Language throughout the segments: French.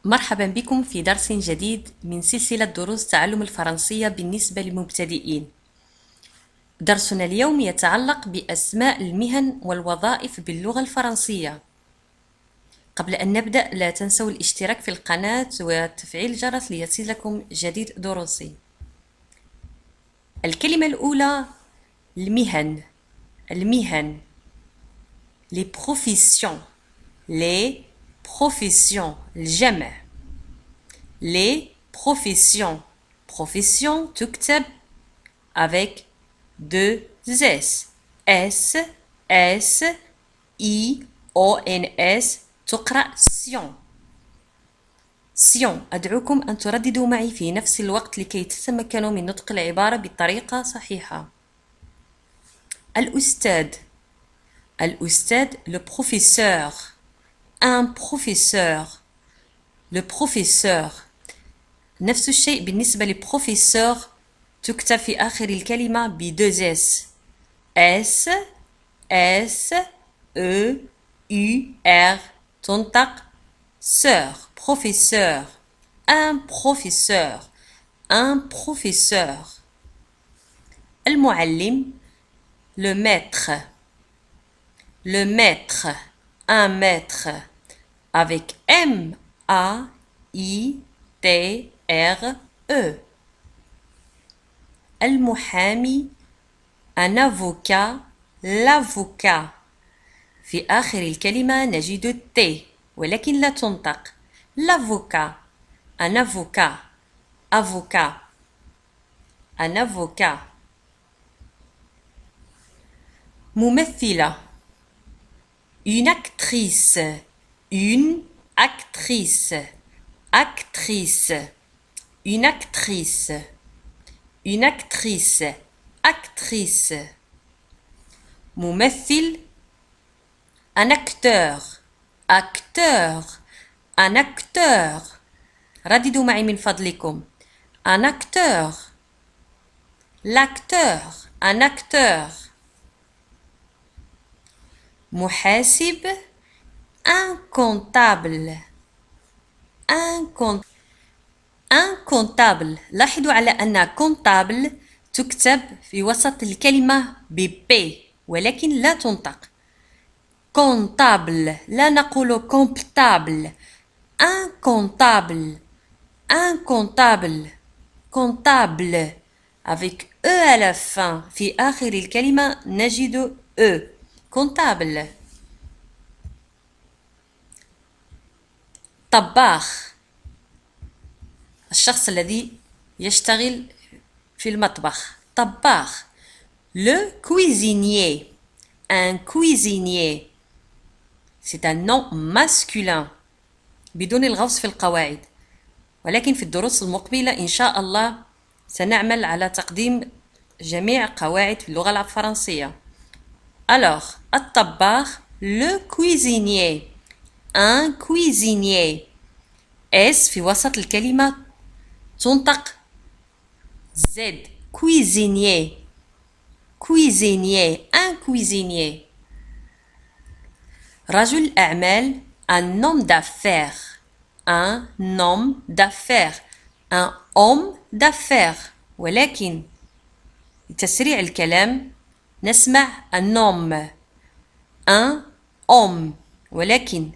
مرحبا بكم في درس جديد من سلسلة دروس تعلم الفرنسية بالنسبة للمبتدئين. درسنا اليوم يتعلق بأسماء المهن والوظائف باللغة الفرنسية. قبل أن نبدأ لا تنسوا الاشتراك في القناة وتفعيل الجرس ليصلكم جديد دروسي. الكلمة الأولى المهن. les professions الجمع. les professions تكتب avec deux S S تقرأ سيون. أدعوكم أن ترددوا معي في نفس الوقت لكي تتمكنوا من نطق العبارة بطريقة صحيحة. الأستاذ le professeur. un professeur le professeur. نفس الشيء بالنسبة لبروفيسور تكتب في آخر الكلمة بدوز اس اس او يو ار تنطق سور. professeur un professeur. المعلم le maître un maître avec M-A-I-T-R-E. المحامي un avocat l'avocat. في آخر الكلمة نجد T ولكن لا تنطق. l'avocat un avocat un avocat. ممثلة une actrice une actrice ممثل un acteur رددوا معي من فضلكم. un acteur un acteur. محاسب un comptable لاحظوا على أن comptable تكتب في وسط الكلمة ب P ولكن لا تنطق. comptable لا نقول comptable. un comptable avec E à la fin في آخر الكلمة نجد E. comptable. طباخ الشخص الذي يشتغل في المطبخ. طباخ le cuisinier un cuisinier. c'est un nom masculin بدون الغوص في القواعد، ولكن في الدروس المقبلة إن شاء الله سنعمل على تقديم جميع قواعد اللغة الفرنسية. alors الطباخ le cuisinier un cuisinier. S في وسط الكلمة تنطق Z. cuisinier un cuisinier. رجل أعمال un homme d'affaires un homme d'affaires ولكن لتسريع الكلام نسمع un homme ولكن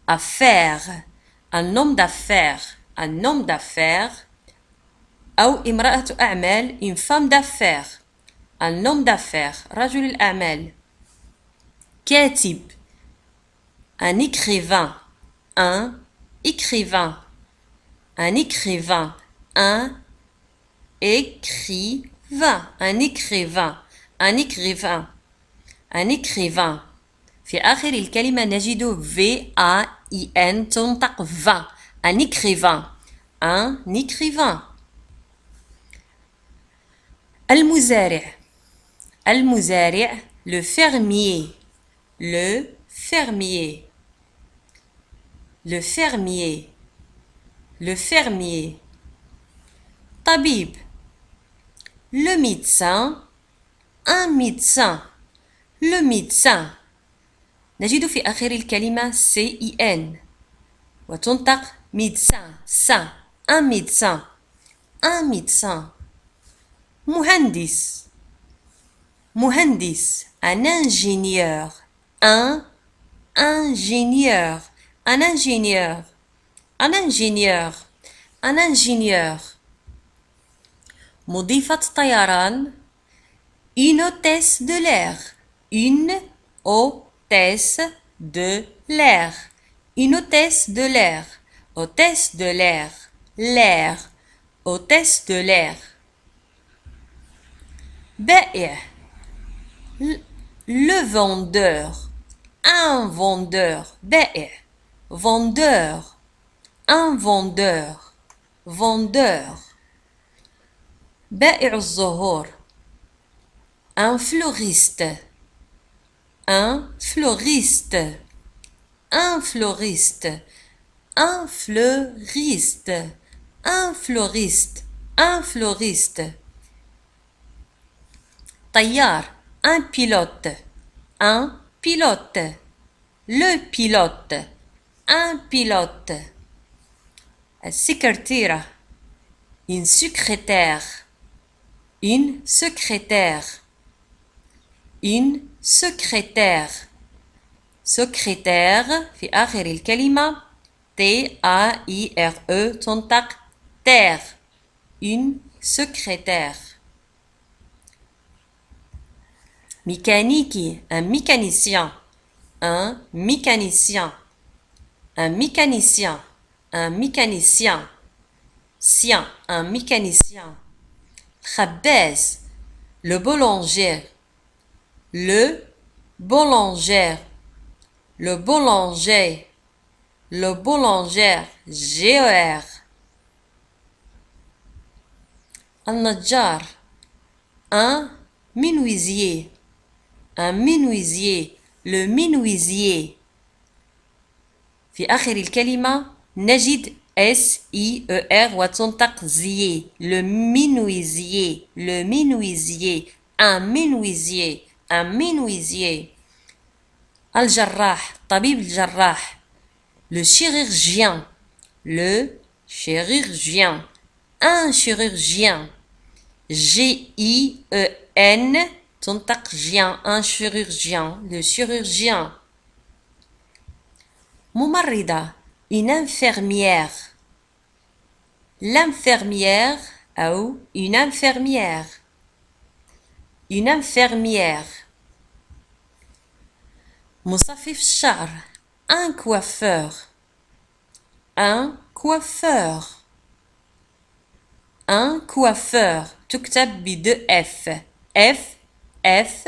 affaire un homme d'affaires أو امرأة أعمال une femme d'affaires un homme d'affaires رجل الأعمال. كاتب un écrivain un écrivain في آخر الكلمة نجد V-A-I-N تنطق V. un écrivain المزارع le fermier. طبيب le médecin un médecin نجد في آخر الكلمة CIN. وتنطق médecin ça un médecin un médecin مهندس مهندس un ingénieur un ingénieur un ingénieur un ingénieur un ingénieur مضيفة طيران une hôtesse de l'air une hôtesse de l'air une hôtesse de l'air hôtesse de l'air l'air hôtesse de l'air بائع le vendeur un vendeur بائع vendeur un vendeur vendeur بائع الزهور un fleuriste un fleuriste un fleuriste un fleuriste un fleuriste un fleuriste طيار un pilote un pilote le pilote un pilote السكرتيرة une secrétaire une secrétaire une secrétaire secrétaire في آخر الكلمة T-A-I-R-E تنطق terre une secrétaire mécanique un mécanicien un mécanicien un mécanicien un mécanicien sien un mécanicien خباز le boulanger le boulanger le boulanger le boulanger GER النجار un menuisier un menuisier le menuisier في آخر الكلمة نجد S-I-E-R وتنطق زي le menuisier le menuisier un menuisier un menuisier الجراح طبيب الجراح le chirurgien le chirurgien un chirurgien G-I-E-N تنطق جيان un chirurgien le chirurgien ممرضة une infirmière l'infirmière أو une infirmière une infirmière مصفف الشعر un coiffeur un coiffeur un coiffeur تكتب ب 2 F F F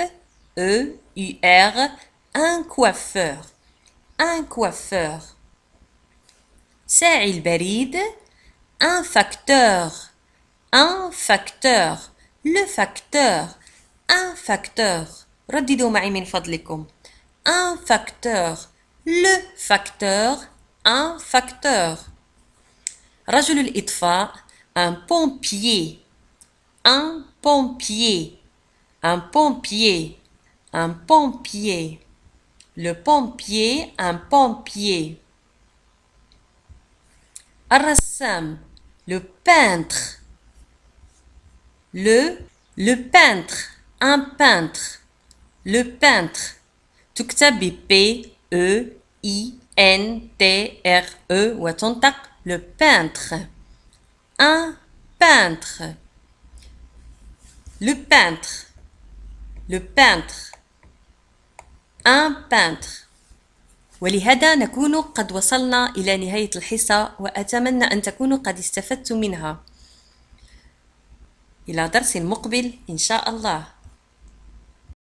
E U R un coiffeur un coiffeur ساعي البريد un facteur un facteur le facteur un facteur رددوا معي من فضلكم un facteur le facteur un facteur رجل الإطفاء un pompier un pompier un pompier un pompier le pompier un pompier الرسام le peintre le peintre un peintre le peintre تكتب ب P E I N T R E وتنطق le peintre un peintre le peintre le peintre un peintre ولهذا نكون قد وصلنا إلى نهاية الحصة وأتمنى أن تكونوا قد استفدتم منها إلى درس مقبل إن شاء الله